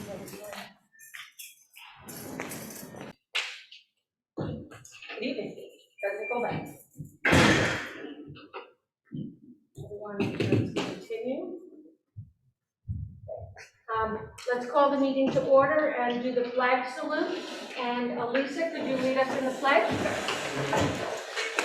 Good evening. President Goldberg. Everyone, let's continue. Let's call the meeting to order and do the flag salute. And Elisa, could you lead us in the pledge?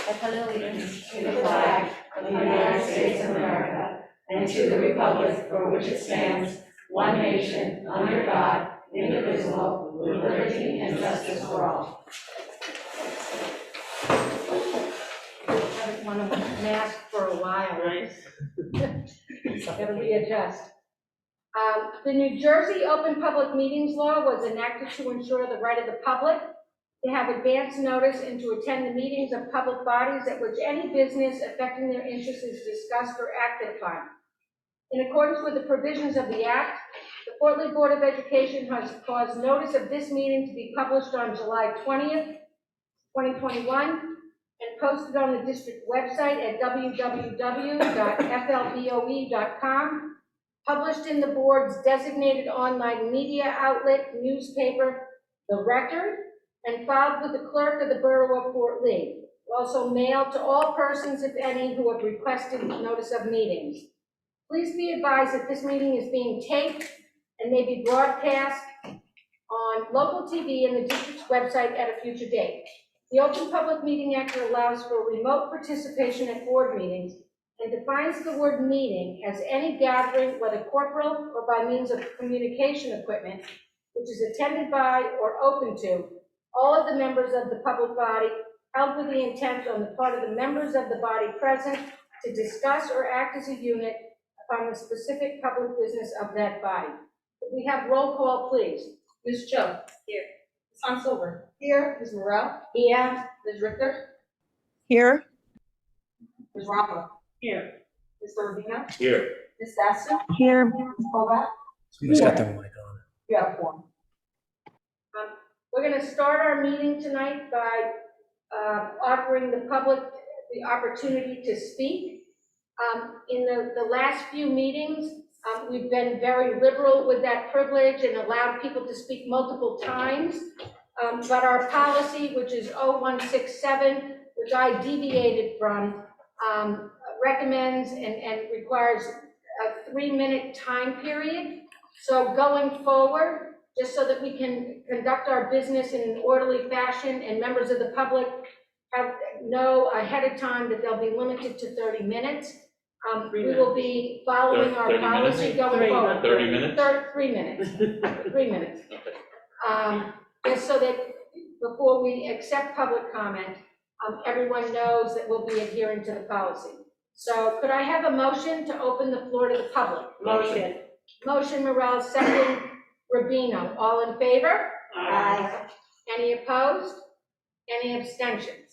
I pledge allegiance to the flag of the United States of America and to the republic for which it stands, one nation, under God, indivisible, with liberty and justice for all. I haven't worn a mask for a while. Nice. Gotta readjust. The New Jersey Open Public Meetings Law was enacted to ensure the right of the public to have advance notice and to attend the meetings of public bodies at which any business affecting their interests is discussed or acted upon. In accordance with the provisions of the Act, the Fort Lee Board of Education has caused notice of this meeting to be published on July 20th, 2021, and posted on the district website at www.flboe.com, published in the board's designated online media outlet, newspaper, The Record, and filed with the clerk of the Borough of Fort Lee. Also mailed to all persons, if any, who have requested notice of meetings. Please be advised that this meeting is being taped and may be broadcast on local TV and the district's website at a future date. The Open Public Meeting Act allows for remote participation at board meetings and defines the word meeting as any gathering, whether corporal or by means of communication equipment, which is attended by or open to all of the members of the public body, held with the intent on the part of the members of the body present to discuss or act as a unit upon the specific public business of that body. We have roll call, please. Ms. Joe. Here. Ms. Silver. Here. Ms. Morrell. Here. Ms. Richter. Here. Ms. Rockwell. Here. Mr. Rubino. Here. Ms. Sasso. Here. Ms. Kovac. Somebody's got their mic on. You have one. We're going to start our meeting tonight by offering the public the opportunity to speak. In the last few meetings, we've been very liberal with that privilege and allowed people to speak multiple times. But our policy, which is 0167, which I deviated from, recommends and requires a 3-minute time period. So going forward, just so that we can conduct our business in an orderly fashion and members of the public know ahead of time that they'll be limited to 30 minutes. We will be following our policy going forward. 30 minutes? 3 minutes. 3 minutes. Just so that before we accept public comment, everyone knows that we'll be adhering to the policy. So could I have a motion to open the floor to the public? Motion. Motion, Morrell, second, Rubino. All in favor? Aye. Any opposed? Any abstentions?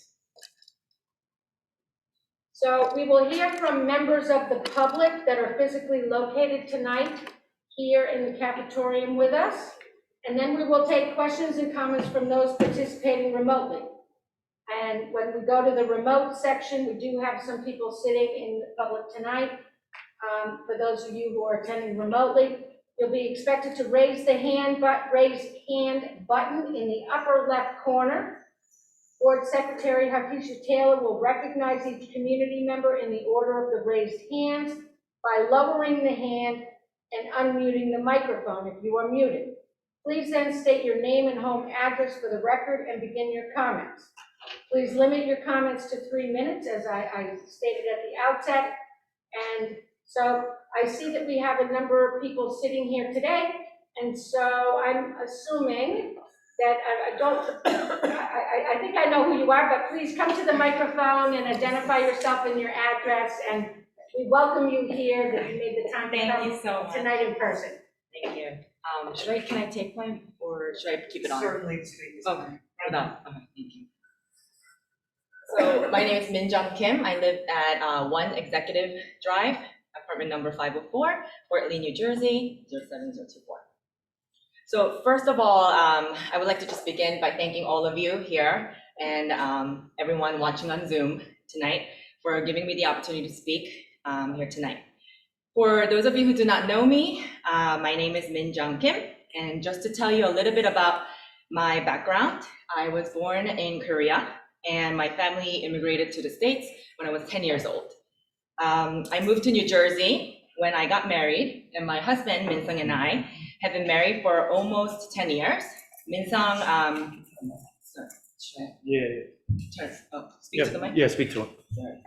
So we will hear from members of the public that are physically located tonight here in the cafetorium with us. And then we will take questions and comments from those participating remotely. And when we go to the remote section, we do have some people sitting in the public tonight. For those of you who are attending remotely, you'll be expected to raise the hand button in the upper left corner. Board Secretary Hakisha Taylor will recognize each community member in the order of the raised hands by lowering the hand and unmuting the microphone if you are muted. Please then state your name and home address for the record and begin your comments. Please limit your comments to 3 minutes, as I stated at the outset. And so I see that we have a number of people sitting here today, and so I'm assuming that I think I know who you are, but please come to the microphone and identify yourself and your address, and we welcome you here, that you made the time to come tonight in person. Thank you. Can I take mine, or should I keep it on? Certainly. Okay, okay, thank you. So my name is Min Jung Kim. I live at 1 Executive Drive, apartment number 504, Fort Lee, New Jersey, 07024. So first of all, I would like to just begin by thanking all of you here and everyone watching on Zoom tonight for giving me the opportunity to speak here tonight. For those of you who do not know me, my name is Min Jung Kim. And just to tell you a little bit about my background, I was born in Korea, and my family immigrated to the States when I was 10 years old. I moved to New Jersey when I got married, and my husband, Min-sung, and I have been married for almost 10 years. Min-sung, sorry, should I Yeah. speak to the mic? Yeah, speak to him. Sorry.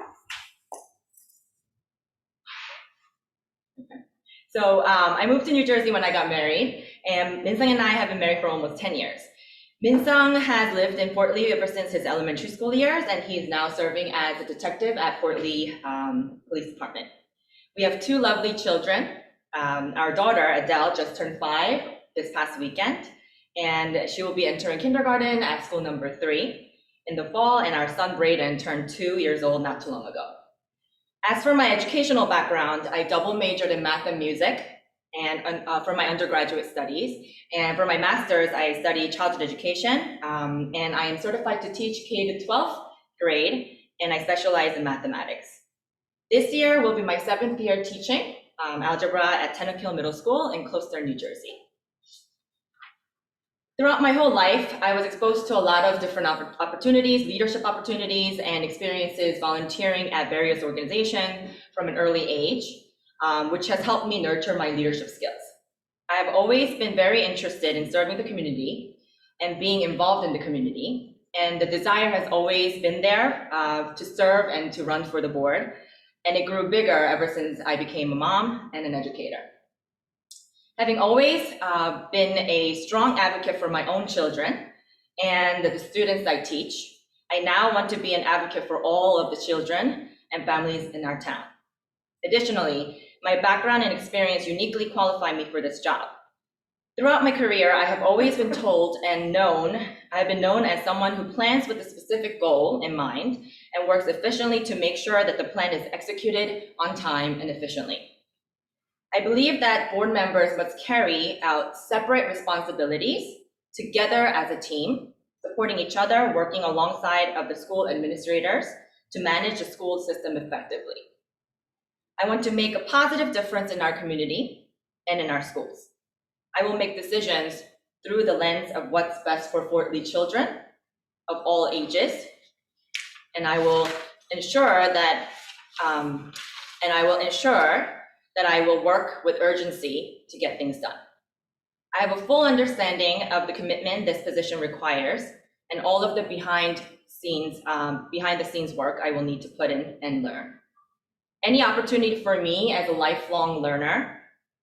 So I moved to New Jersey when I got married, and Min-sung and I have been married for almost 10 years. Min-sung has lived in Fort Lee ever since his elementary school years, and he is now serving as a detective at Fort Lee Police Department. We have 2 lovely children. Our daughter, Adele, just turned 5 this past weekend, and she will be entering kindergarten at school number 3 in the fall, and our son, Brayden, turned 2 years old not too long ago. As for my educational background, I double majored in math and music and for my undergraduate studies. And for my master's, I studied childhood education, and I am certified to teach K to 12th grade, and I specialize in mathematics. This year will be my 7th year teaching algebra at Tenneco Middle School in Closter, New Jersey. Throughout my whole life, I was exposed to a lot of different opportunities, leadership opportunities, and experiences volunteering at various organizations from an early age, which has helped me nurture my leadership skills. I have always been very interested in serving the community and being involved in the community, and the desire has always been there to serve and to run for the board, and it grew bigger ever since I became a mom and an educator. Having always been a strong advocate for my own children and the students I teach, I now want to be an advocate for all of the children and families in our town. Additionally, my background and experience uniquely qualify me for this job. Throughout my career, I have always been told and I've been known as someone who plans with a specific goal in mind and works efficiently to make sure that the plan is executed on time and efficiently. I believe that board members must carry out separate responsibilities together as a team, supporting each other, working alongside of the school administrators to manage the school system effectively. I want to make a positive difference in our community and in our schools. I will make decisions through the lens of what's best for Fort Lee children of all ages, and I will ensure that I will work with urgency to get things done. I have a full understanding of the commitment this position requires and all of the behind the scenes work I will need to put in and learn. Any opportunity for me as a lifelong learner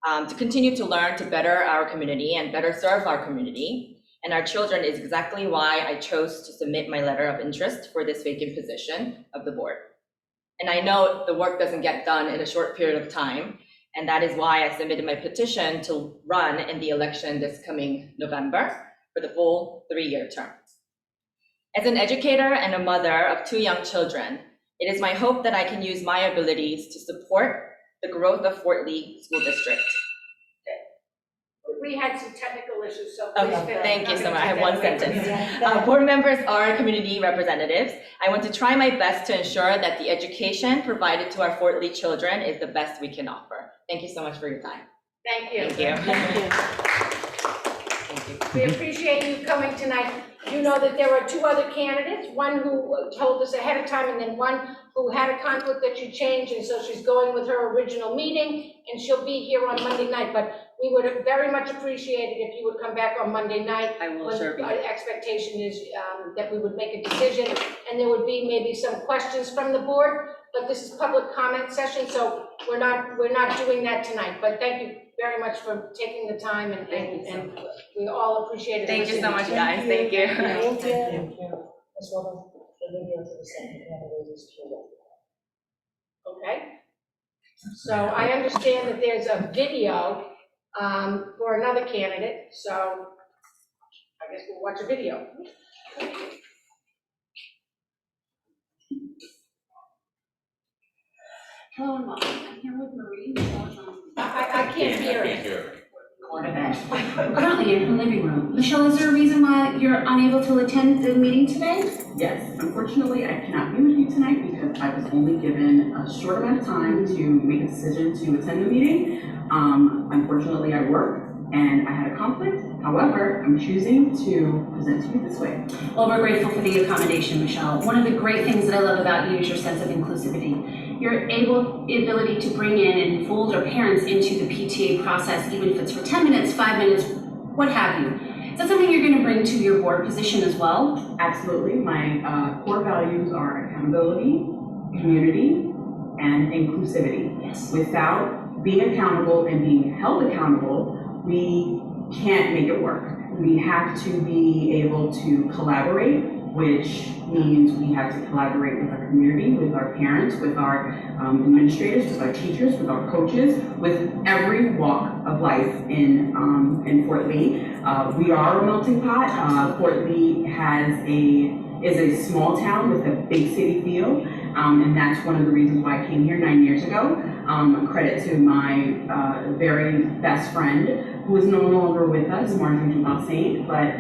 to continue to learn to better our community and better serve our community and our children is exactly why I chose to submit my letter of interest for this vacant position of the board. And I know the work doesn't get done in a short period of time, and that is why I submitted my petition to run in the election this coming November for the full 3-year term. As an educator and a mother of 2 young children, it is my hope that I can use my abilities to support the growth of Fort Lee School District. We had some technical issues, so Okay, please finish. thank you so much. I have 1 sentence. Board members are community representatives. I want to try my best to ensure that the education provided to our Fort Lee children is the best we can offer. Thank you so much for your time. Thank you. Thank you. We appreciate you coming tonight. You know that there are 2 other candidates, one who told us ahead of time and then one who had a conflict that she changed, and so she's going with her original meeting, and she'll be here on Monday night, but we would have very much appreciated if you would come back on Monday night. I will sure be. Our expectation is that we would make a decision, and there would be maybe some questions from the board, but this is public comment session, so we're not doing that tonight, but thank you very much for taking the time, and we all appreciate it. Thank you so much, guys. Thank you. Thank you. Okay. So I understand that there's a video for another candidate, so I guess we'll watch a video. Hello, Mom. I'm here with Marie. I can't hear it. I'm currently in her living room. Michelle, is there a reason why you're unable to attend the meeting today? Yes, unfortunately, I cannot be with you tonight because I was only given a short amount of time to make a decision to attend the meeting. Unfortunately, I work and I had a conflict. However, I'm choosing to present to you this way. Well, we're grateful for the accommodation, Michelle. One of the great things that I love about you is your sense of inclusivity. Your ability to bring in and fold our parents into the PTA process, even if it's for 10 minutes, 5 minutes, what have you. Is that something you're going to bring to your board position as well? Absolutely. My core values are accountability, community, and inclusivity. Yes. Without being accountable and being held accountable, we can't make it work. We have to be able to collaborate, which means we have to collaborate with our community, with our parents, with our administrators, with our teachers, with our coaches, with every walk of life in Fort Lee. We are a melting pot. Fort Lee is a small town with a big city feel, and that's one of the reasons why I came here 9 years ago. Credit to my very best friend, who is no longer with us, Marjorie Dumas Saint, but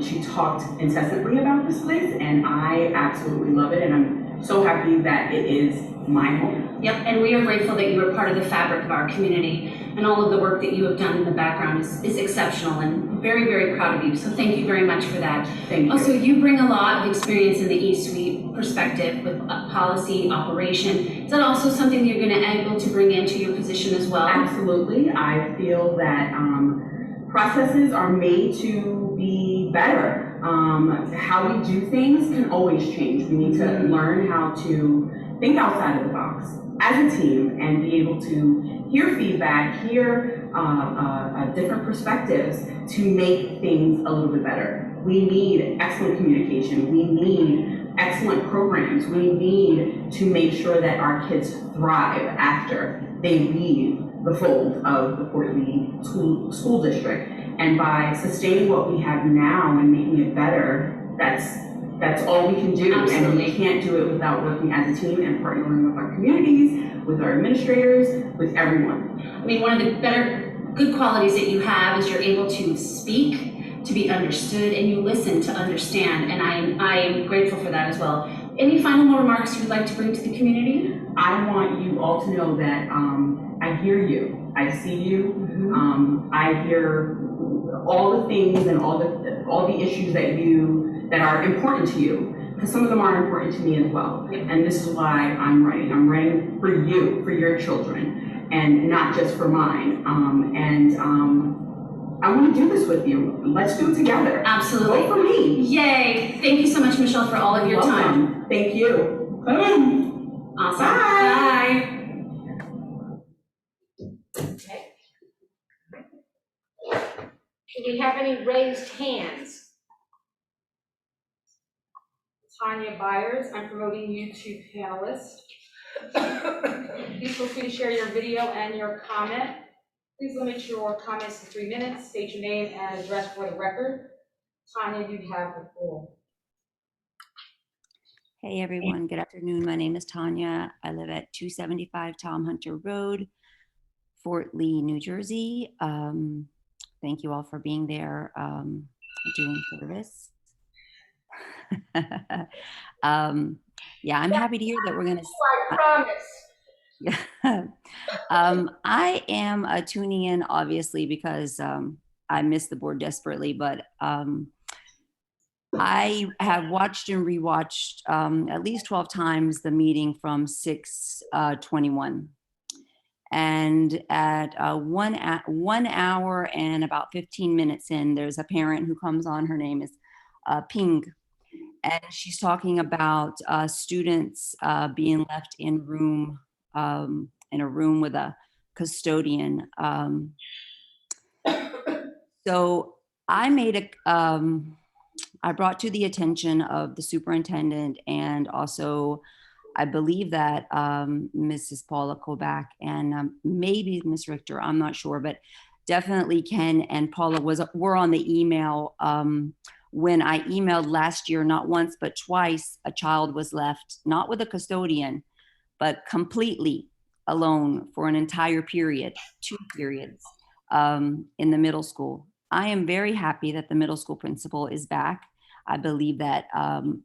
she talked incessantly about this place, and I absolutely love it, and I'm so happy that it is my home. Yep, and we are grateful that you are part of the fabric of our community, and all of the work that you have done in the background is exceptional, and very, very proud of you. So thank you very much for that. Thank you. Also, you bring a lot of experience in the E-Suite perspective with policy, operation. Is that also something you're going to be able to bring into your position as well? Absolutely. I feel that processes are made to be better. How we do things can always change. We need to learn how to think outside of the box as a team and be able to hear feedback, hear different perspectives to make things a little bit better. We need excellent communication. We need excellent programs. We need to make sure that our kids thrive after they leave the fold of the Fort Lee school district. And by sustaining what we have now and making it better, that's all we can do. Absolutely. And we can't do it without working as a team and partnering with our communities, with our administrators, with everyone. I mean, one of the good qualities that you have is you're able to speak, to be understood, and you listen to understand, and I am grateful for that as well. Any final remarks you'd like to bring to the community? I want you all to know that I hear you, I see you, I hear all the things and all the issues that are important to you, because some of them are important to me as well. And this is why I'm running. I'm running for you, for your children, and not just for mine. I want to do this with you. Let's do it together. Absolutely. Vote for me. Yay! Thank you so much, Michelle, for all of your time. Thank you. Awesome. Bye. Bye. Do we have any raised hands? Tanya Byers, I'm promoting you to panelist. Please feel free to share your video and your comment. Please limit your comments to 3 minutes. State your name and address for the record. Tanya, you have the floor. Hey everyone, good afternoon. My name is Tanya. I live at 275 Tom Hunter Road, Fort Lee, New Jersey. Thank you all for being there, doing service. Yeah, I'm happy to hear that we're gonna. I promise. I am tuning in obviously because I miss the board desperately, but I have watched and rewatched at least 12 times the meeting from 6/21. And at 1 hour and about 15 minutes in, there's a parent who comes on. Her name is Ping, and she's talking about students being left in a room with a custodian. So I made I brought to the attention of the superintendent, and also I believe that Mrs. Paula Kobach and maybe Ms. Richter, I'm not sure, but definitely Ken and Paula were on the email when I emailed last year, not once, but twice. A child was left, not with a custodian, but completely alone for an entire period, 2 periods in the middle school. I am very happy that the middle school principal is back. I believe that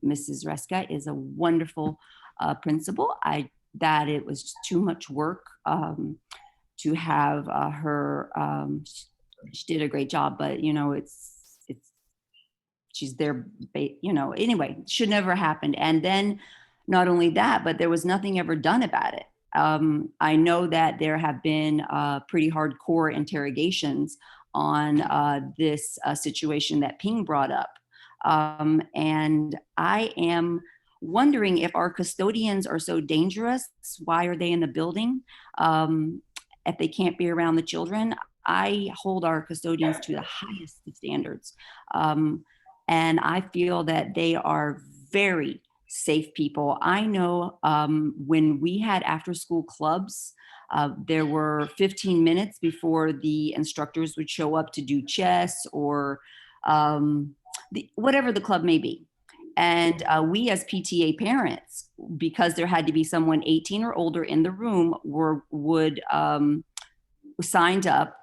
Mrs. Reska is a wonderful principal. That it was too much work to have her. she did a great job, but you know, she's there, you know, anyway, should never happened. And then not only that, but there was nothing ever done about it. I know that there have been pretty hardcore interrogations on this situation that Ping brought up. And I am wondering, if our custodians are so dangerous, why are they in the building? If they can't be around the children, I hold our custodians to the highest of standards. And I feel that they are very safe people. I know when we had after school clubs, there were 15 minutes before the instructors would show up to do chess or whatever the club may be. And we as PTA parents, because there had to be someone 18 or older in the room, would signed up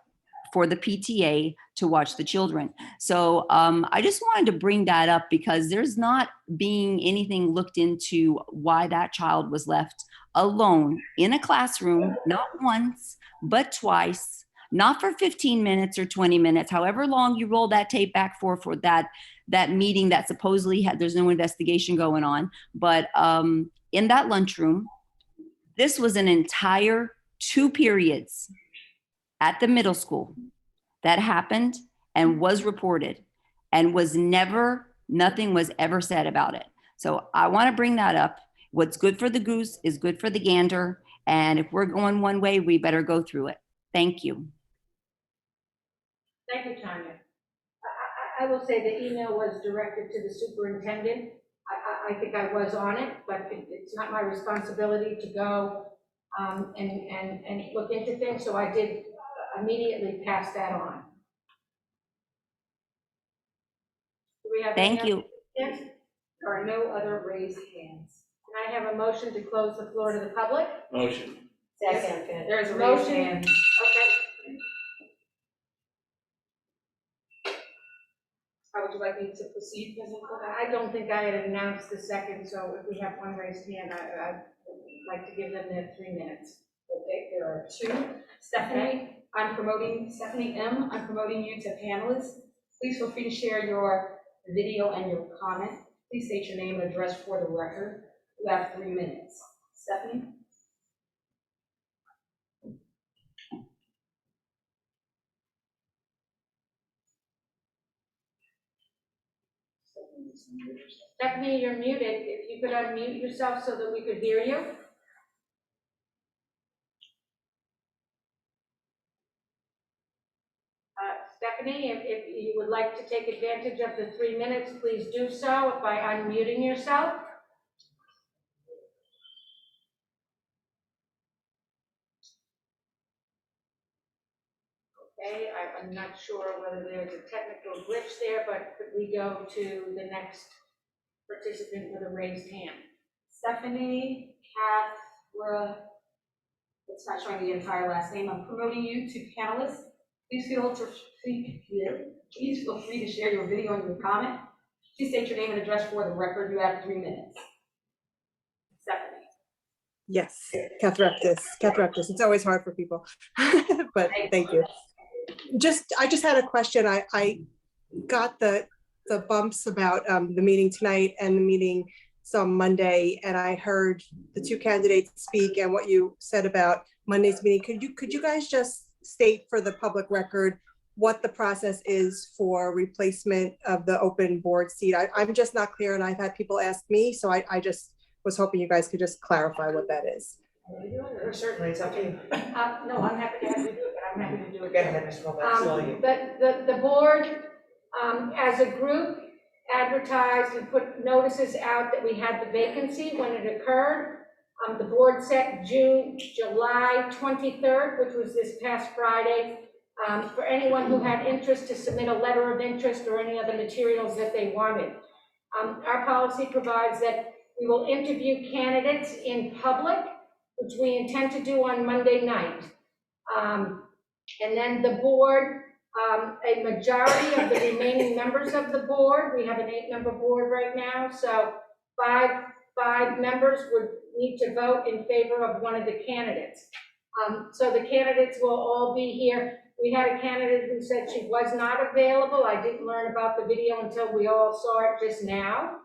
for the PTA to watch the children. So I just wanted to bring that up because there's not being anything looked into why that child was left alone in a classroom, not once, but twice, not for 15 minutes or 20 minutes, however long you roll that tape back for that meeting that supposedly there's no investigation going on. But in that lunchroom, this was an entire 2 periods at the middle school that happened and was reported and nothing was ever said about it. So I want to bring that up. What's good for the goose is good for the gander. And if we're going one way, we better go through it. Thank you. Thank you, Tanya. I will say the email was directed to the superintendent. I think I was on it, but it's not my responsibility to go and look into things, so I did immediately pass that on. Do we have Thank you. Yes? There are no other raised hands. Can I have a motion to close the floor to the public? Motion. Second. There is a raised Motion. hand. Okay. How would you like me to proceed, President Kovac? I don't think I had announced the second, so if we have one raised hand, I'd like to give them their 3 minutes. Okay, there are 2. Stephanie, I'm promoting you to panelist. Please feel free to share your video and your comment. Please state your name and address for the record. You have 3 minutes. Stephanie? Stephanie, you're muted. If you could unmute yourself so that we could hear you. Stephanie, if you would like to take advantage of the 3 minutes, please do so by unmuting yourself. Okay, I'm not sure whether there's a technical glitch there, but could we go to the next participant with a raised hand? Stephanie Cathra, it's not showing the entire last name. I'm promoting you to panelist. Please feel free to share your video and your comment. Please state your name and address for the record. You have 3 minutes. Stephanie. Yes, Catharactis. It's always hard for people, but thank you. I just had a question. I got the bumps about the meeting tonight and the meeting some Monday, and I heard the 2 candidates speak and what you said about Monday's meeting. Could you guys just state for the public record what the process is for replacement of the open board seat? I'm just not clear, and I've had people ask me, so I just was hoping you guys could just clarify what that is. Certainly, it's up to you. No, I'm happy to have you do it, but I'm happy to do it. Go ahead, Ms. Robert. The board, as a group, advertised and put notices out that we had the vacancy when it occurred. The board set July 23rd, which was this past Friday, for anyone who had interest to submit a letter of interest or any other materials that they wanted. Our policy provides that we will interview candidates in public, which we intend to do on Monday night. And then the board, a majority of the remaining members of the board, we have an 8-member board right now, so five members would need to vote in favor of one of the candidates. So the candidates will all be here. we had a candidate who said she was not available. I didn't learn about the video until we all saw it just now.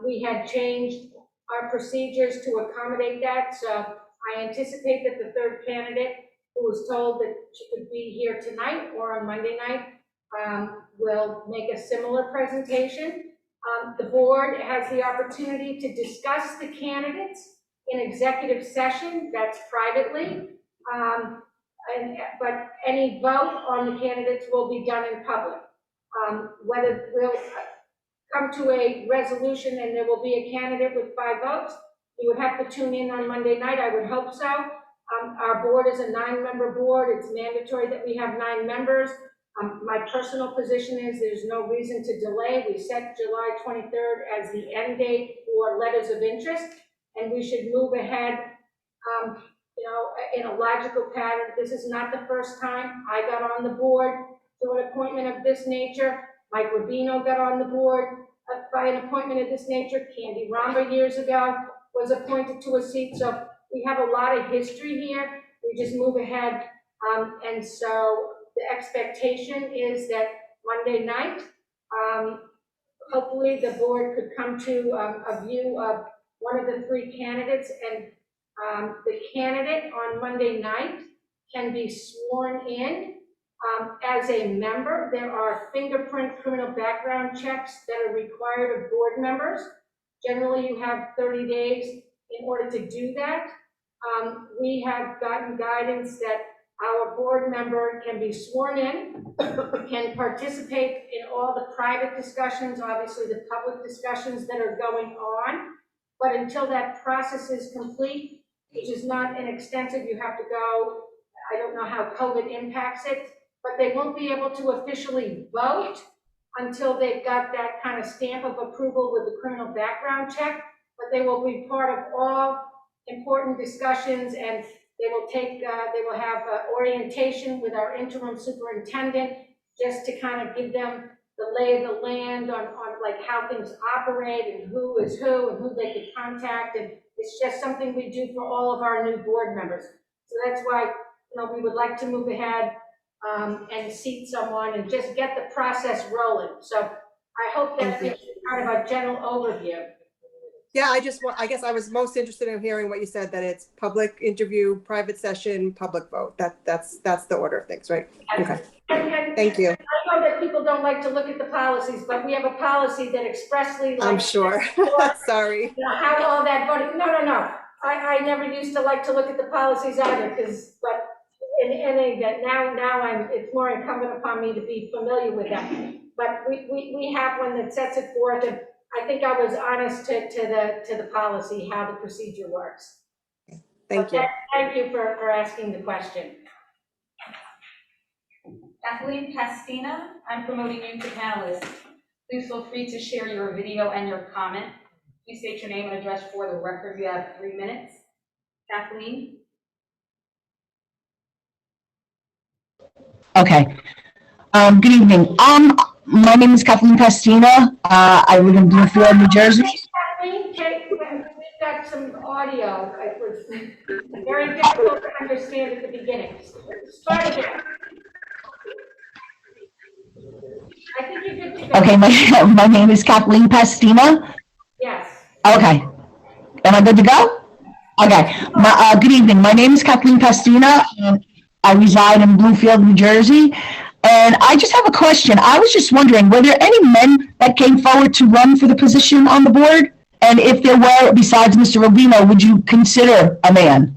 We had changed our procedures to accommodate that, so I anticipate that the third candidate who was told that she could be here tonight or on Monday night will make a similar presentation. The board has the opportunity to discuss the candidates in executive session, that's privately. But any vote on the candidates will be done in public. Whether we'll come to a resolution and there will be a candidate with 5 votes, you would have to tune in on Monday night, I would hope so. Our board is a 9-member board. It's mandatory that we have 9 members. My personal position is there's no reason to delay. We set July 23rd as the end date for letters of interest, and we should move ahead, in a logical pattern. This is not the first time I got on the board through an appointment of this nature. Mike Rubino got on the board by an appointment of this nature. Candy Ramba years ago was appointed to a seat. So we have a lot of history here. We just move ahead. And so the expectation is that Monday night, hopefully the board could come to a view of one of the 3 candidates, and the candidate on Monday night can be sworn in as a member. There are fingerprint criminal background checks that are required of board members. Generally, you have 30 days in order to do that. We have gotten guidance that our board member can be sworn in, can participate in all the private discussions, obviously the public discussions that are going on. But until that process is complete, which is not inextensive, you have to go, I don't know how COVID impacts it, but they won't be able to officially vote until they've got that kind of stamp of approval with the criminal background check, but they will be part of all important discussions, and they will have orientation with our interim superintendent just to kind of give them the lay of the land on like how things operate and who is who and who they could contact. And it's just something we do for all of our new board members. So that's why, we would like to move ahead and seat someone and just get the process rolling. So I hope that gives you kind of a general overview. Yeah, I guess I was most interested in hearing what you said, that it's public interview, private session, public vote. That's the order of things, right? Okay. Thank you. I know that people don't like to look at the policies, but we have a policy that expressly, I'm sure. Sorry. How all that voting, no. I never used to like to look at the policies either, but in any event, now it's more incumbent upon me to be familiar with them. But we have one that sets it forth, and I think I was honest to the policy, how the procedure works. Thank you. Thank you for asking the question. Kathleen Pastina, I'm promoting you to panelist. Please feel free to share your video and your comment. Please state your name and address for the record. You have 3 minutes. Kathleen? Okay. Good evening. My name is Kathleen Pastina. I live in Bluefield, New Jersey. Kathleen, we've got some audio. It was very difficult to understand at the beginning. Start again. I think you're good to go. Okay, my name is Kathleen Pastina. Yes. Okay. Am I good to go? Okay. Good evening. My name is Kathleen Pastina. I reside in Bluefield, New Jersey. And I just have a question. I was just wondering, were there any men that came forward to run for the position on the board? And if there were, besides Mr. Rubino, would you consider a man?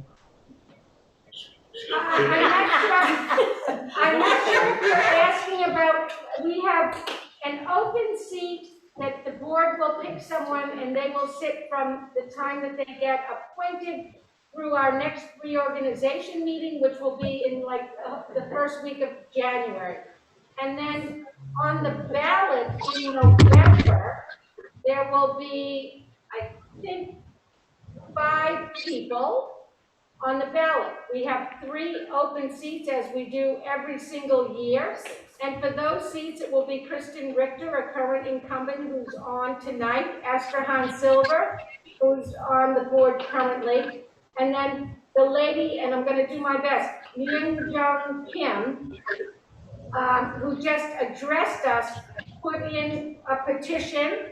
I'm not sure if you're asking about, we have an open seat that the board will pick someone and they will sit from the time that they get appointed through our next reorganization meeting, which will be in like the first week of January. And then on the ballot in November, there will be, I think, 5 people on the ballot. We have 3 open seats as we do every single year. And for those seats, it will be Kristen Richter, a current incumbent who's on tonight, Esther Hans Silver, who's on the board currently, And then the lady, and I'm gonna do my best, Min Jung Kim, who just addressed us, put in a petition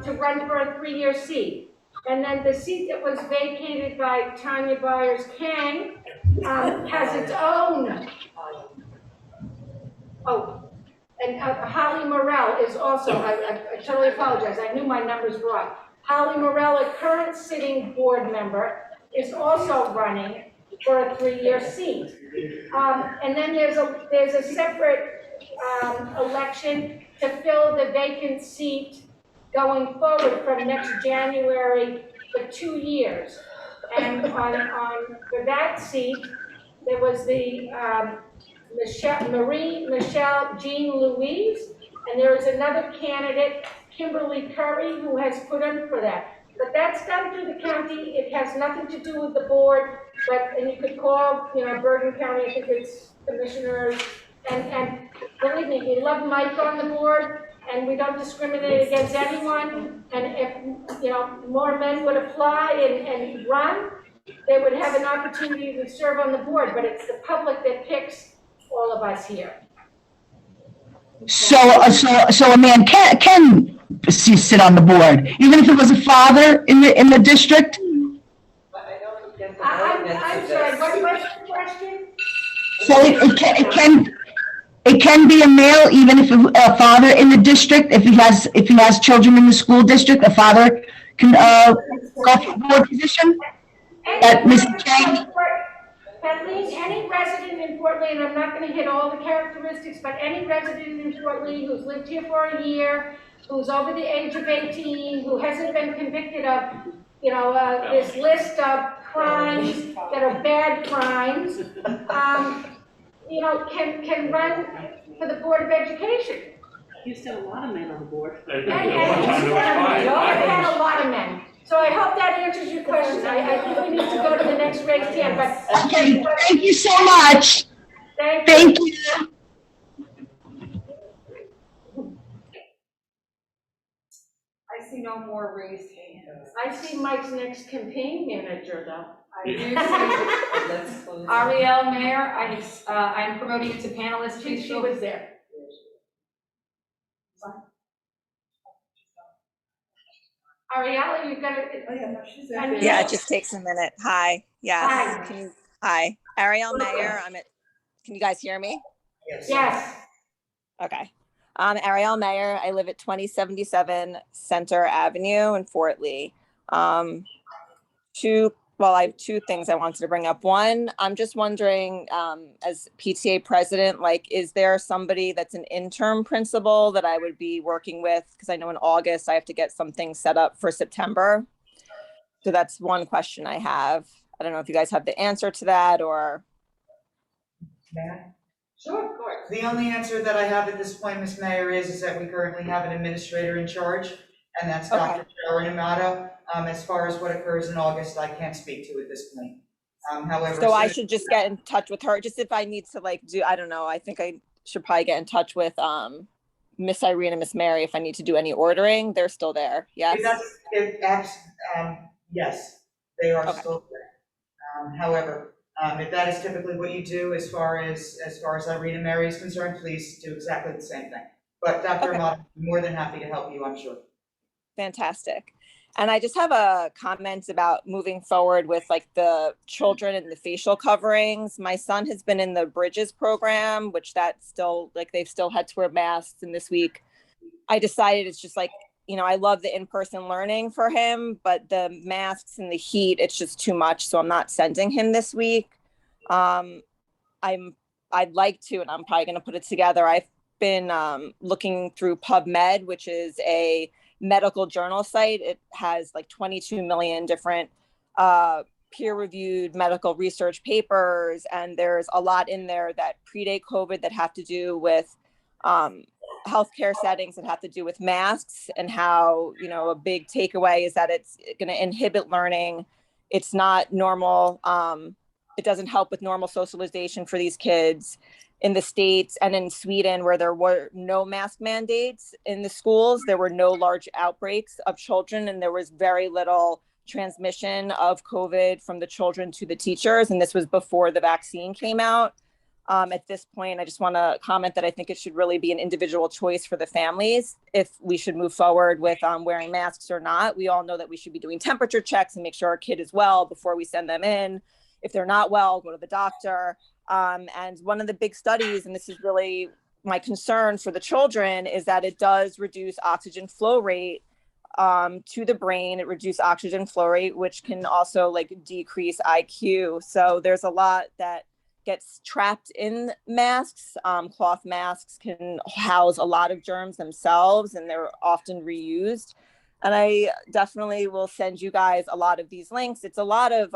to run for a 3-year seat. And then the seat that was vacated by Tanya Byers Kang has its own. Oh, and Holly Morell is also, I totally apologize, I knew my numbers wrong. Holly Morell, a current sitting board member, is also running for a 3-year seat. And then there's a separate election to fill the vacant seat going forward from next January for 2 years. And for that seat, there was the Marie Michelle Jean Louise, and there is another candidate, Kimberly Curry, who has put in for that. But that's done through the county. It has nothing to do with the board, and you could call, Bergen County, I think it's commissioners, and believe me, we love Mike on the board, and we don't discriminate against anyone, and if, more men would apply and run, they would have an opportunity to serve on the board, but it's the public that picks all of us here. So a man can sit on the board, even if it was a father in the district? I'm sorry, what was the question? So it can be a male, even if a father in the district, if he has children in the school district, a father can go for a board position? Mr. Chang? Kathleen, any resident in Fort Lee, and I'm not going to hit all the characteristics, but any resident in Fort Lee who's lived here for a year, who's over the age of 18, who hasn't been convicted of, this list of crimes that are bad crimes, can run for the Board of Education. You said a lot of men on the board. And I've had a lot of men. So I hope that answers your question. I think we need to go to the next raised hand, but. Okay, thank you so much. Thank you. I see no more raised hands. I see Mike's next campaign manager though. I do see Ariel Mayer, I'm promoting you to panelist. Please She feel was there. Ariella, you've got to. Yeah, it just takes a minute. Hi. Yes. Hi. Hi. Ariel Mayer. Can you guys hear me? Yes. Okay. Ariel Mayer. I live at 2077 Center Avenue in Fort Lee. I have two things I wanted to bring up. One, I'm just wondering, as PTA president, is there somebody that's an interim principal that I would be working with? Because I know in August I have to get something set up for September. So that's one question I have. I don't know if you guys have the answer to that or. Sure, of course. The only answer that I have at this point, Ms. Mayor, is that we currently have an administrator in charge, and that's Dr. Sharon Amato. As far as what occurs in August, I can't speak to at this point. However, so I should just get in touch with her, just if I need to I don't know. I think I should probably get in touch with Miss Irene and Miss Mary if I need to do any ordering. They're still there. Yes. Yes, they are still there. However, if that is typically what you do, as far as Irene and Mary is concerned, please do exactly the same thing. But Dr. Amato, I'm more than happy to help you, I'm sure. Fantastic. And I just have a comment about moving forward with the children and the facial coverings. My son has been in the Bridges program, which that's still they've still had to wear masks. And this week I decided it's just I love the in-person learning for him, but the masks and the heat, it's just too much. So I'm not sending him this week. I'd like to, and I'm probably going to put it together. I've been looking through PubMed, which is a medical journal site. It has 22 million different peer-reviewed medical research papers, and there's a lot in there that predate COVID that have to do with healthcare settings, that have to do with masks, and how a big takeaway is that it's going to inhibit learning. It's not normal. It doesn't help with normal socialization for these kids. In the States and in Sweden, where there were no mask mandates in the schools, there were no large outbreaks of children, and there was very little transmission of COVID from the children to the teachers, and this was before the vaccine came out. At this point, I just want to comment that I think it should really be an individual choice for the families if we should move forward with wearing masks or not. We all know that we should be doing temperature checks and make sure our kid is well before we send them in. If they're not well, go to the doctor. And one of the big studies, and this is really my concern for the children, is that it does reduce oxygen flow rate to the brain. It reduces oxygen flow rate, which can also like decrease IQ. So there's a lot that gets trapped in masks. Cloth masks can house a lot of germs themselves, and they're often reused. And I definitely will send you guys a lot of these links. It's a lot of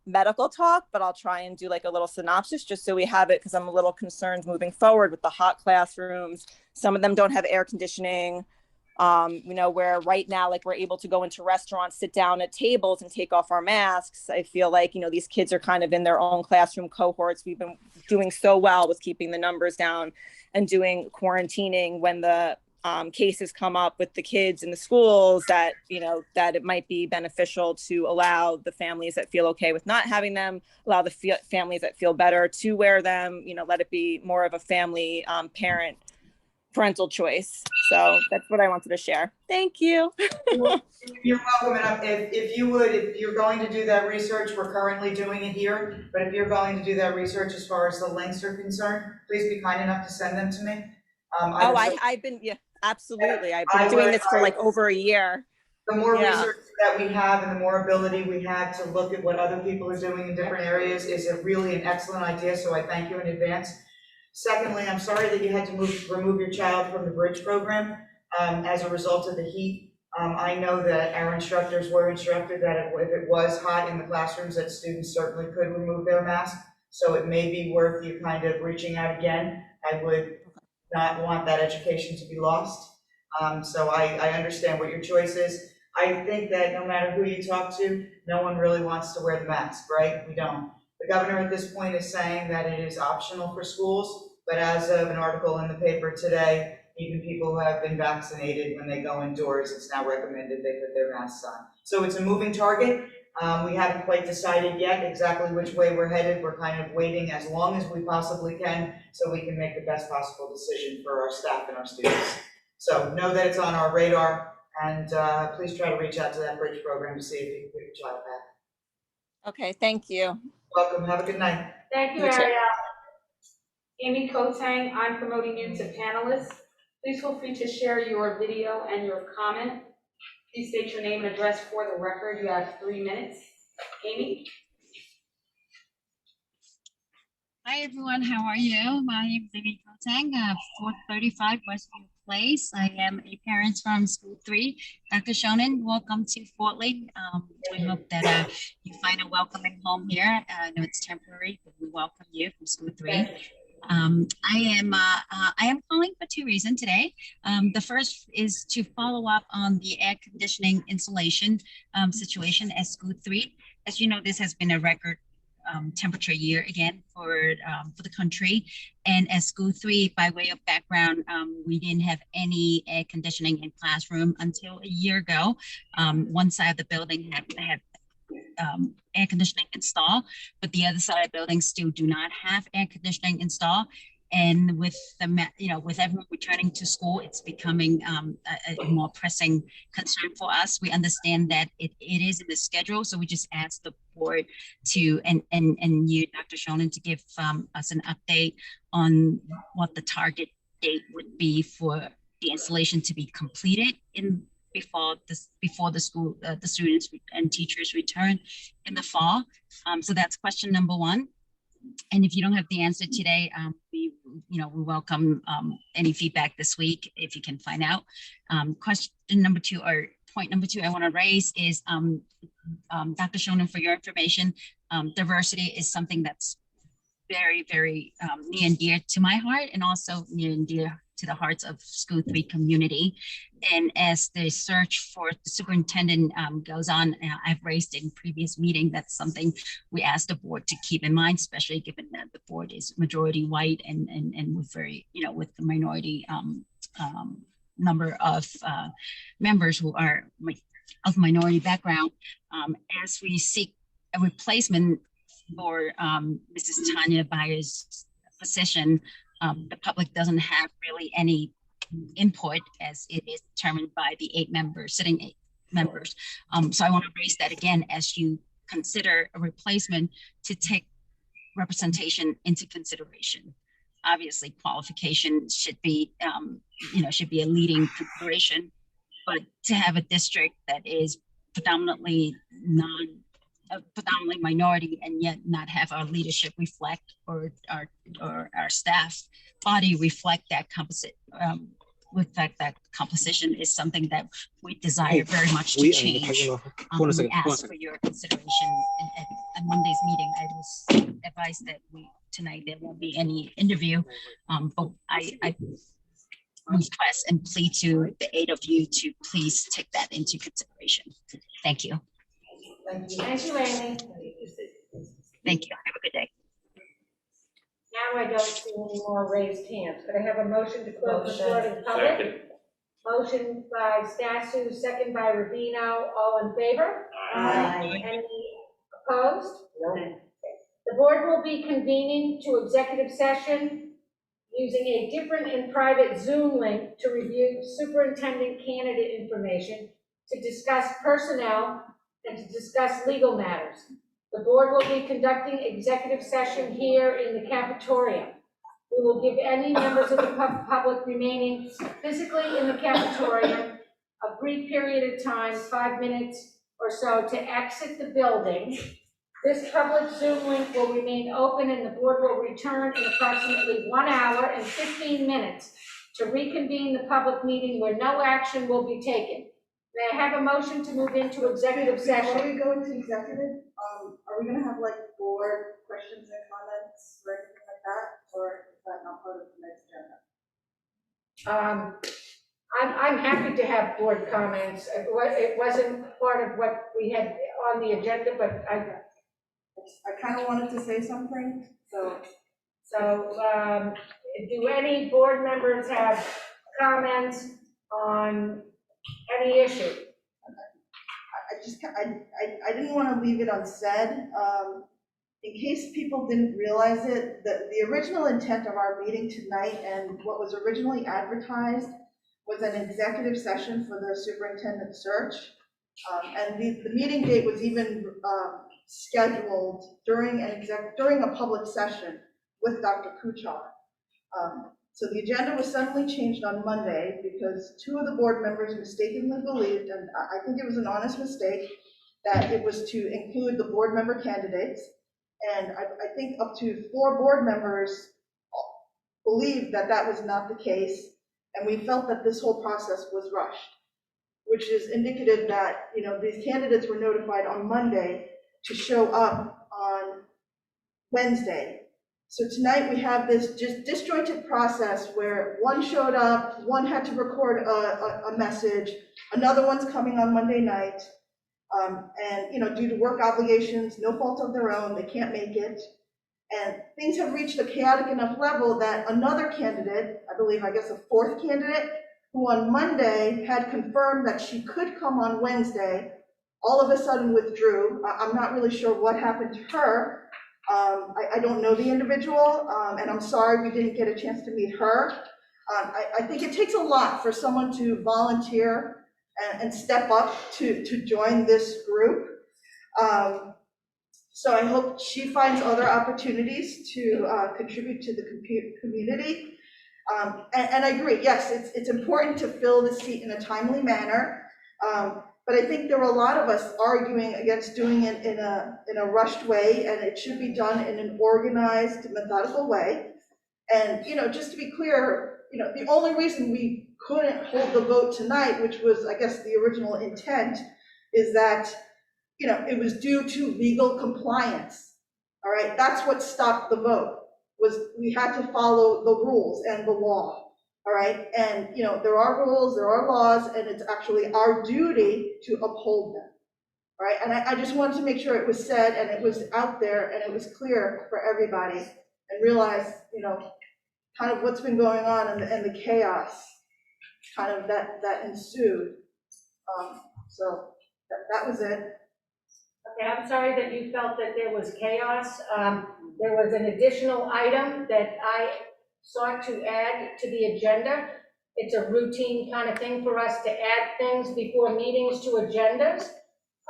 medical talk, but I'll try and do like a little synopsis just so we have it, because I'm a little concerned moving forward with the hot classrooms. Some of them don't have air conditioning. Where right now, like, we're able to go into restaurants, sit down at tables and take off our masks. I feel like, these kids are kind of in their own classroom cohorts. We've been doing so well with keeping the numbers down and doing quarantining when the cases come up with the kids in the schools, that, that it might be beneficial to allow the families that feel okay with not having them, allow the families that feel better to wear them, let it be more of a family parental choice. So that's what I wanted to share. Thank you. You're welcome. And if you're going to do that research, we're currently doing it here, but if you're going to do that research as far as the links are concerned, please be kind enough to send them to me. I've been, yeah, absolutely. I've been doing this for like over a year. The more research that we have and the more ability we have to look at what other people are doing in different areas is really an excellent idea. So I thank you in advance. Secondly, I'm sorry that you had to remove your child from the bridge program as a result of the heat. I know that our instructors were instructed that if it was hot in the classrooms, that students certainly could remove their mask. So it may be worth you kind of reaching out again. I would not want that education to be lost. So I understand what your choice is. I think that no matter who you talk to, no one really wants to wear the mask, right? We don't. The governor at this point is saying that it is optional for schools, but as of an article in the paper today, even people who have been vaccinated, when they go indoors, it's now recommended they put their masks on. So it's a moving target. We haven't quite decided yet exactly which way we're headed. We're kind of waiting as long as we possibly can so we can make the best possible decision for our staff and our students. So know that it's on our radar, and please try to reach out to that bridge program to see if you can put your child back. Okay, thank you. Welcome. Have a good night. Thank you, Ariel. Amy Kotang, I'm promoting you to panelist. Please feel free to share your video and your comment. Please state your name and address for the record. You have 3 minutes. Amy? Hi everyone, how are you? My name is Amy Kotang, 435 Westview Place. I am a parent from School 3. Dr. Shonin, welcome to Fort Lee. I hope that you find a welcoming home here. I know it's temporary, but we welcome you from School 3. I am calling for 2 reasons today. The first is to follow up on the air conditioning installation situation at School 3. As you know, this has been a record temperature year again for the country, and at School 3, by way of background, we didn't have any air conditioning in classroom until a year ago. One side of the building had air conditioning installed, but the other side of the building still do not have air conditioning installed. And with with everyone returning to school, it's becoming a more pressing concern for us. We understand that it is in the schedule, so we just asked the board to and you, Dr. Shonin, to give us an update on what the target date would be for the installation to be completed before the school the students and teachers return in the fall. So that's question number 1. And if you don't have the answer today, we welcome any feedback this week if you can find out. Question number 2, or point number 2 I want to raise is, Dr. Shonin, for your information, diversity is something that's very, very near and dear to my heart, and also near and dear to the hearts of School 3 community. And as the search for the superintendent goes on, I've raised in previous meeting, that's something we asked the board to keep in mind, especially given that the board is majority white and with very, with the minority number of members who are of minority background, as we seek a replacement for Mrs. Tanya Byers' position. The public doesn't have really any input as it is determined by the sitting eight members. So I want to raise that again as you consider a replacement, to take representation into consideration. Obviously, qualification should be, should be a leading consideration, but to have a district that is predominantly predominantly minority, and yet not have our leadership reflect, or our staff body reflect that composition is something that we desire very much to change. We ask for your consideration at Monday's meeting. I was advised that tonight there won't be any interview, but I request and plead to the 8 of you to please take that into consideration. Thank you. Thank you, Amy. Thank you. Have a good day. Now I don't see any more raised hands. Could I have a motion to close the floor to the public? Second. Motion by Stasu, second by Rubino. All in favor? Aye. Any opposed? No. The board will be convening to executive session using a different and private Zoom link to review superintendent candidate information, to discuss personnel, and to discuss legal matters. The board will be conducting executive session here in the cafeteria. We will give any members of the public remaining physically in the cafeteria a brief period of time, 5 minutes or so, to exit the building. This public Zoom link will remain open, and the board will return in approximately 1 hour and 15 minutes to reconvene the public meeting where no action will be taken. May I have a motion to move into executive session? Before we go into executive, are we gonna have like board questions and comments or anything like that, or is that not part of the next agenda? I'm happy to have board comments. It wasn't part of what we had on the agenda, but I kind of wanted to say something, so. Do any board members have comments on any issue? I didn't want to leave it unsaid. In case people didn't realize it, the original intent of our meeting tonight and what was originally advertised was an executive session for the superintendent search. And the meeting date was even scheduled during a public session with Dr. Kuchar. So the agenda was suddenly changed on Monday because 2 of the board members mistakenly believed, and I think it was an honest mistake, that it was to include the board member candidates. And I think up to 4 board members believed that that was not the case. And we felt that this whole process was rushed, which is indicative that, these candidates were notified on Monday to show up on Wednesday. So tonight we have this just disjointed process where one showed up, one had to record a message, another one's coming on Monday night, and due to work obligations, no fault of their own, they can't make it. And things have reached a chaotic enough level that another candidate, I guess a 4th candidate, who on Monday had confirmed that she could come on Wednesday, all of a sudden withdrew. I'm not really sure what happened to her. I don't know the individual, and I'm sorry we didn't get a chance to meet her. I think it takes a lot for someone to volunteer and step up to join this group. So I hope she finds other opportunities to contribute to the community. And I agree, yes, it's important to fill the seat in a timely manner. But I think there were a lot of us arguing against doing it in a rushed way, and it should be done in an organized, methodical way. And, just to be clear, the only reason we couldn't hold the vote tonight, which was, I guess, the original intent, is that, it was due to legal compliance. All right, that's what stopped the vote, was we had to follow the rules and the law. All right, and there are rules, there are laws, and it's actually our duty to uphold them. All right, and I just wanted to make sure it was said and it was out there and it was clear for everybody, and realize, kind of what's been going on and the chaos kind of that ensued. So That was it. Okay, I'm sorry that you felt that there was chaos. There was an additional item that I sought to add to the agenda. It's a routine kind of thing for us to add things before meetings to agendas.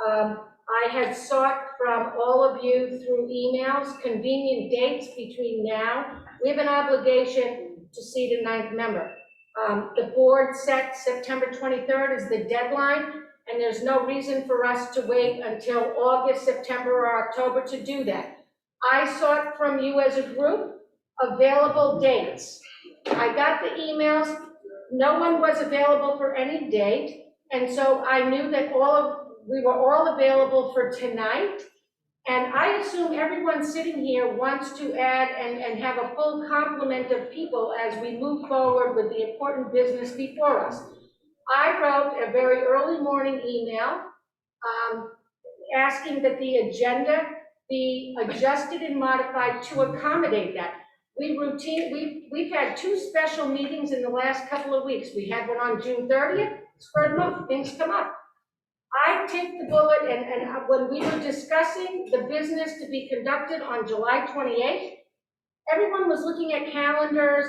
I had sought from all of you through emails convenient dates between now. We have an obligation to seat a ninth member. The board set September 23rd as the deadline, and there's no reason for us to wait until August, September, or October to do that. I sought from you as a group available dates. I got the emails. No one was available for any date, and so I knew that we were all available for tonight. And I assume everyone sitting here wants to add and have a full complement of people as we move forward with the important business before us. I wrote a very early morning email asking that the agenda be adjusted and modified to accommodate that. We've had two special meetings in the last couple of weeks. We had one on June 30th, spurred off, things come up. I take the bullet, and when we were discussing the business to be conducted on July 28th, everyone was looking at calendars,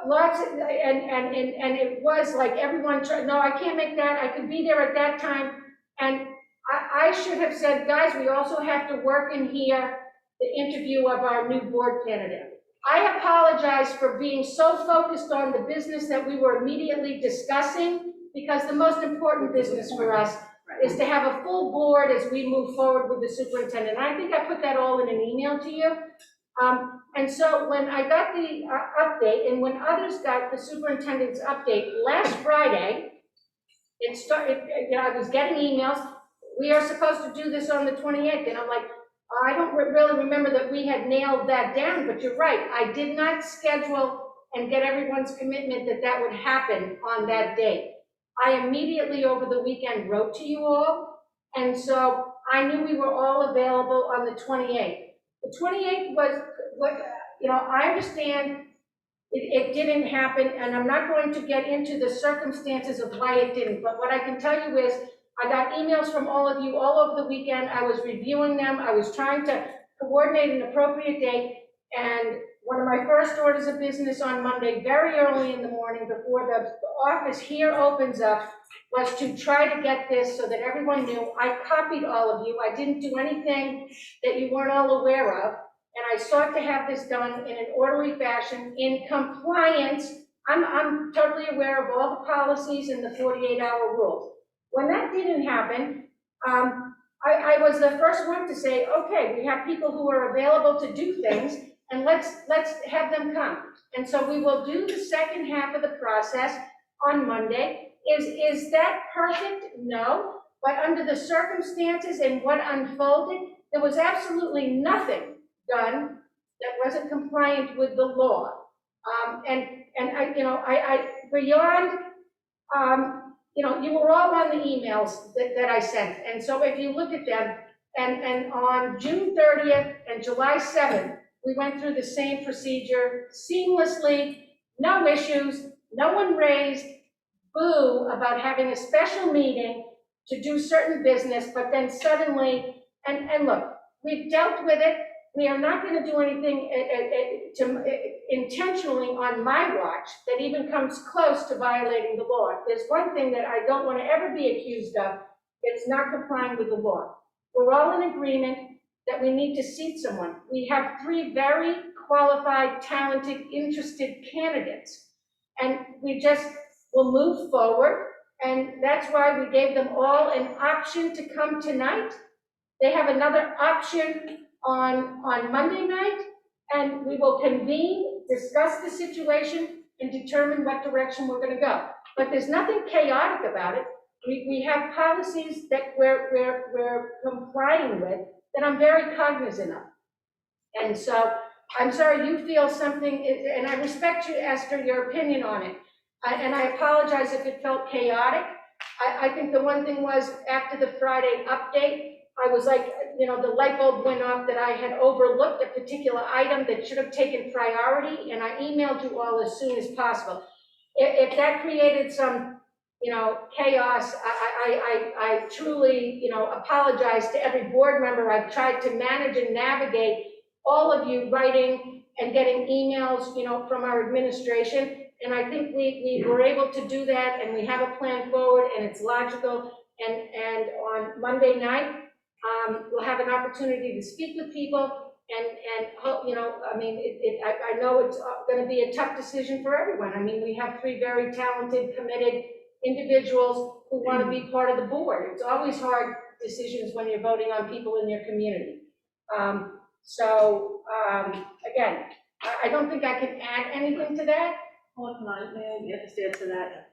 and it was like everyone tried, no, I can't make that, I could be there at that time. And I should have said, guys, we also have to work in here the interview of our new board candidate. I apologize for being so focused on the business that we were immediately discussing, because the most important business for us is to have a full board as we move forward with the superintendent. I think I put that all in an email to you. And so when I got the update, and when others got the superintendent's update last Friday, it started, I was getting emails, we are supposed to do this on the 28th, and I'm like, I don't really remember that we had nailed that down, but you're right, I did not schedule and get everyone's commitment that that would happen on that date. I immediately over the weekend wrote to you all, and so I knew we were all available on the 28th. The 28th was, I understand it didn't happen, and I'm not going to get into the circumstances of why it didn't, but what I can tell you is I got emails from all of you all over the weekend. I was reviewing them. I was trying to coordinate an appropriate date, and one of my first orders of business on Monday, very early in the morning before the office here opens up, was to try to get this so that everyone knew. I copied all of you. I didn't do anything that you weren't all aware of. And I sought to have this done in an orderly fashion in compliance. I'm totally aware of all the policies and the 48-hour rules. When that didn't happen, I was the first one to say, okay, we have people who are available to do things, and let's have them come. And so we will do the second half of the process on Monday. Is that perfect? No. But under the circumstances and what unfolded, there was absolutely nothing done that wasn't compliant with the law. Beyond, you were all on the emails that I sent. And so if you look at them, and on June 30th and July 7th, we went through the same procedure seamlessly, no issues, no one raised boo about having a special meeting to do certain business, but then suddenly, and look, we've dealt with it. We are not going to do anything intentionally on my watch that even comes close to violating the law. There's one thing that I don't want to ever be accused of, it's not complying with the law. We're all in agreement that we need to seat someone. We have 3 very qualified, talented, interested candidates, and we just will move forward, and that's why we gave them all an option to come tonight. They have another option on Monday night, and we will convene, discuss the situation, and determine what direction we're going to go. But there's nothing chaotic about it. We have policies that we're complying with that I'm very cognizant of. And so I'm sorry you feel something, and I respect you, Esther, your opinion on it. And I apologize if it felt chaotic. I think the one thing was after the Friday update, I was like, the light bulb went off that I had overlooked a particular item that should have taken priority, and I emailed you all as soon as possible. If that created some, chaos. I truly, apologize to every board member. I've tried to manage and navigate all of you writing and getting emails, from our administration. And I think we were able to do that, and we have a plan forward, and it's logical. And on Monday night, we'll have an opportunity to speak with people and hope, I know it's going to be a tough decision for everyone. I mean, we have 3 very talented, committed individuals who want to be part of the board. It's always hard decisions when you're voting on people in your community. Again, I don't think I can add anything to that. Hold on, may I just add to that?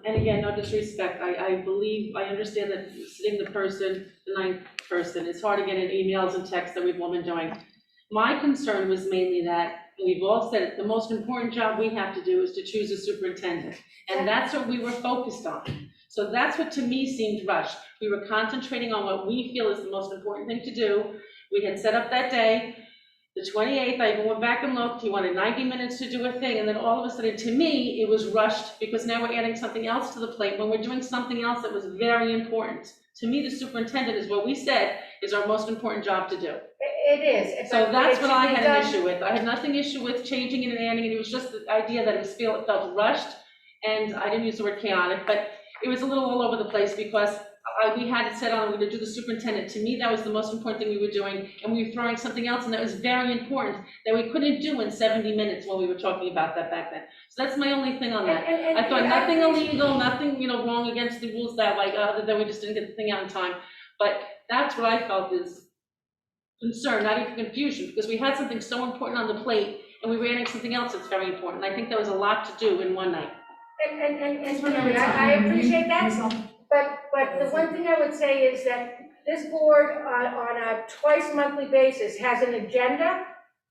And again, no disrespect, I believe, I understand that sitting the 9th person, it's hard to get in emails and texts that we've all been doing. My concern was mainly that, and we've all said it, the most important job we have to do is to choose a superintendent. And that's what we were focused on. So that's what to me seemed rushed. We were concentrating on what we feel is the most important thing to do. We had set up that day, the 28th, I even went back and looked, he wanted 90 minutes to do a thing, and then all of a sudden, to me, it was rushed, because now we're adding something else to the plate, when we're doing something else that was very important. To me, the superintendent is what we said is our most important job to do. It is. So that's what I had an issue with. I had nothing issue with changing it and adding it, it was just the idea that it felt rushed, and I didn't use the word chaotic, but it was a little all over the place, because we had it set on, we were going to do the superintendent. To me, that was the most important thing we were doing, and we were throwing something else, and that was very important, that we couldn't do in 70 minutes when we were talking about that back then. So that's my only thing on that. I thought nothing illegal, nothing, wrong against the rules that way, other than we just didn't get the thing out in time. But that's what I felt is concern, not even confusion, because we had something so important on the plate, and we were adding something else that's very important. I think there was a lot to do in one night. I appreciate that. But the one thing I would say is that this board on a twice monthly basis has an agenda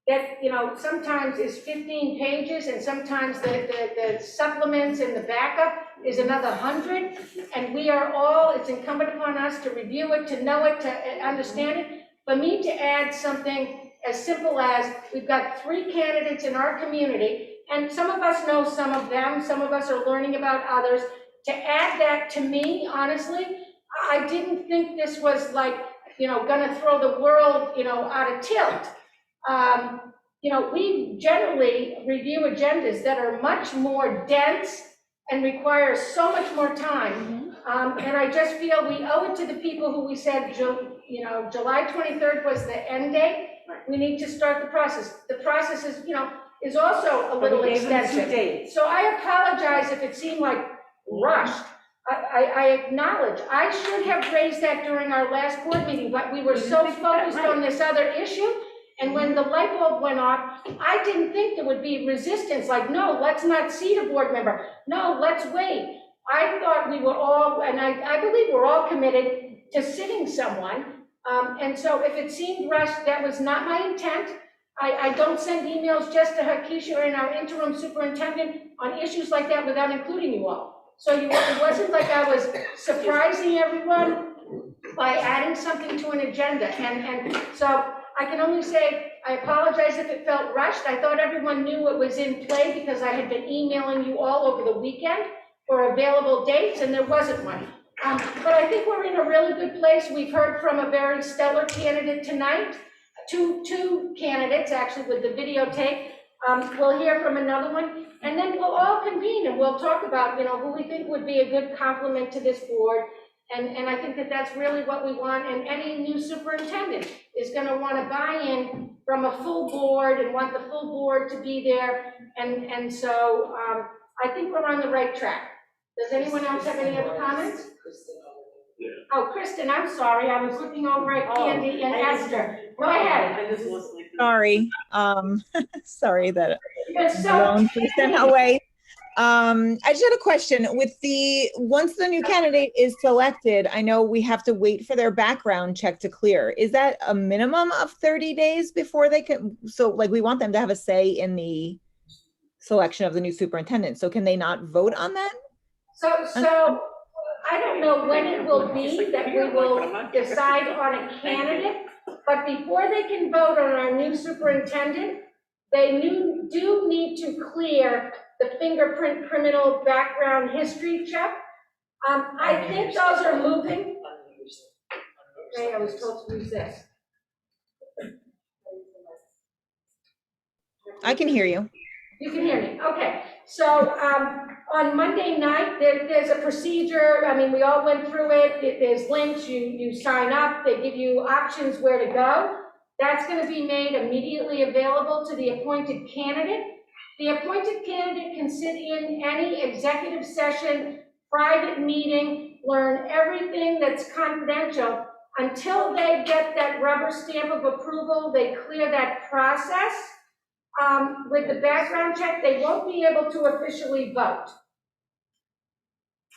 that, sometimes is 15 pages, and sometimes the supplements and the backup is another 100. And we are all, it's incumbent upon us to review it, to know it, to understand it. For me to add something as simple as, we've got 3 candidates in our community, and some of us know some of them, some of us are learning about others. To add that, to me, honestly, I didn't think this was like, gonna throw the world, out of tilt. We generally review agendas that are much more dense and require so much more time. And I just feel we owe it to the people who we said, July 23rd was the end date. We need to start the process. The process is also a little extensive. So I apologize if it seemed like rushed. I acknowledge, I should have raised that during our last board meeting, but we were so focused on this other issue. And when the light bulb went off, I didn't think there would be resistance, like, no, let's not seat a board member. No, let's wait. I thought we were all, and I believe we're all committed to sitting someone. And so if it seemed rushed, that was not my intent. I don't send emails just to Hakisha and our interim superintendent on issues like that without including you all. So it wasn't like I was surprising everyone by adding something to an agenda. And so I can only say, I apologize if it felt rushed. I thought everyone knew it was in play because I had been emailing you all over the weekend for available dates, and there wasn't one. But I think we're in a really good place. We've heard from a very stellar candidate tonight, two candidates actually with the videotape. We'll hear from another one, and then we'll all convene and we'll talk about, who we think would be a good complement to this board. And I think that that's really what we want, and any new superintendent is going to want to buy in from a full board and want the full board to be there. And so I think we're on the right track. Does anyone else have any other comments? Oh, Kristen, I'm sorry. I was looking over at Candy and Esther. Go ahead. Sorry. Sorry that lone person away. I just had a question with once the new candidate is selected, I know we have to wait for their background check to clear. Is that a minimum of 30 days before they can, so like we want them to have a say in the selection of the new superintendent. So can they not vote on that? So I don't know when it will be that we will decide on a candidate, but before they can vote on our new superintendent, they do need to clear the fingerprint criminal background history check. I think those are moving. Okay, I was told to use this. I can hear you. You can hear me, okay. So on Monday night, there's a procedure. I mean, we all went through it. There's links, you sign up, they give you options where to go. That's gonna be made immediately available to the appointed candidate. The appointed candidate can sit in any executive session, private meeting, learn everything that's confidential until they get that rubber stamp of approval, they clear that process. With the background check, they won't be able to officially vote.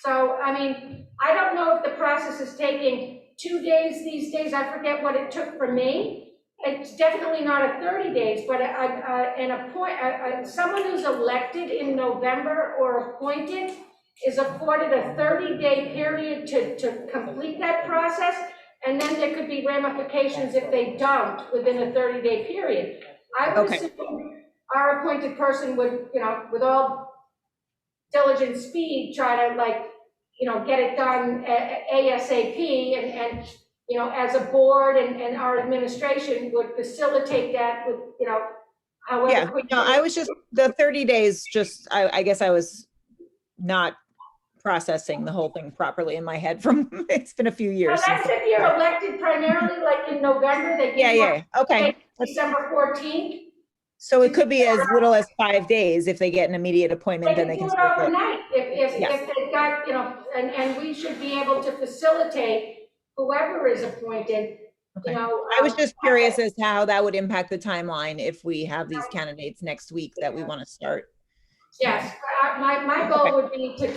So, I mean, I don't know if the process is taking 2 days these days. I forget what it took for me. It's definitely not a 30 days, but someone who's elected in November or appointed is afforded a 30-day period to complete that process, and then there could be ramifications if they don't within a 30-day period. I would assume our appointed person would, with all diligent speed, try to get it done ASAP, and as a board and our administration would facilitate that with, however Yeah, quickly. no, I was just, the 30 days, just, I guess I was not processing the whole thing properly in my head from, it's been a few years. Well, that's if you're elected primarily, like in November, they give you Okay. December 14th. So it could be as little as 5 days if they get an immediate appointment, then they can can do it start voting. overnight if Yes. they've got, and we should be able to facilitate whoever is appointed, Okay. I was just curious as to how that would impact the timeline if we have these candidates next week that we want to start. Yes, my goal would be to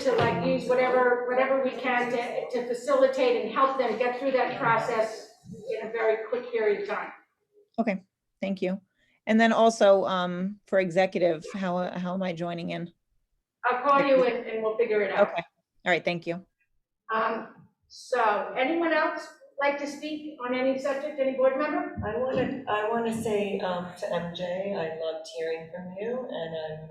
use whatever we can to facilitate and help them get through that process in a very quick period of time. Okay, thank you. And then also for executive, how am I joining in? I'll call you and we'll figure it out. Okay, all right, thank you. So anyone else like to speak on any subject, any board member? I want to say to MJ, I loved hearing from you, and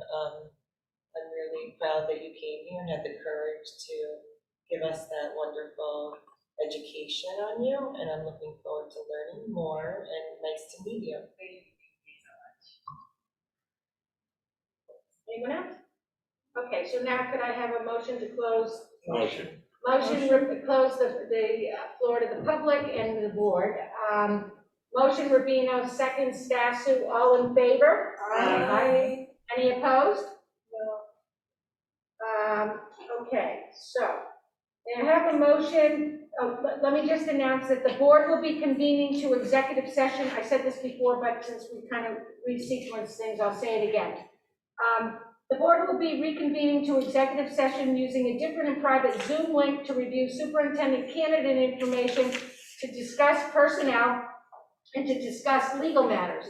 I'm really proud that you came here and had the courage to give us that wonderful education on you, and I'm looking forward to learning more, and nice to meet you. Anyone else? Okay, so now could I have a motion to close? Motion. Motion to close the floor to the public and the board. Motion Rubino, second Stasu, all in favor? Aye. Any opposed? No. Okay, so I have a motion. Let me just announce that the board will be convening to executive session. I said this before, but since we kind of resequenced things, I'll say it again. The board will be reconvening to executive session using a different and private Zoom link to review superintendent candidate information, to discuss personnel, and to discuss legal matters.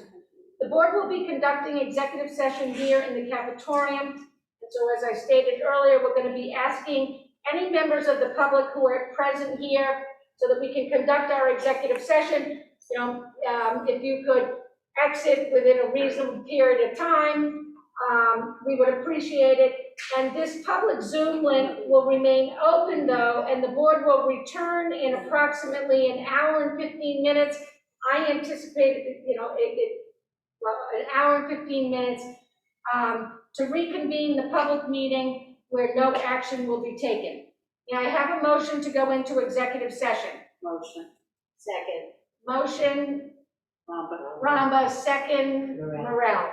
The board will be conducting executive session here in the cafetorium. And so as I stated earlier, we're going to be asking any members of the public who are present here so that we can conduct our executive session. If you could exit within a reasonable period of time, we would appreciate it. And this public Zoom link will remain open though, and the board will return in approximately an hour and 15 minutes. I anticipate, an hour and 15 minutes to reconvene the public meeting where no action will be taken. Now I have a motion to go into executive session. Motion. Second. Motion, Ramba, second, Morel.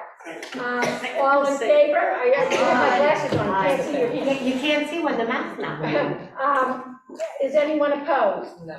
All in favor? I have my glasses on, I can't see your feet. You can't see when the math's not. Is anyone opposed? No.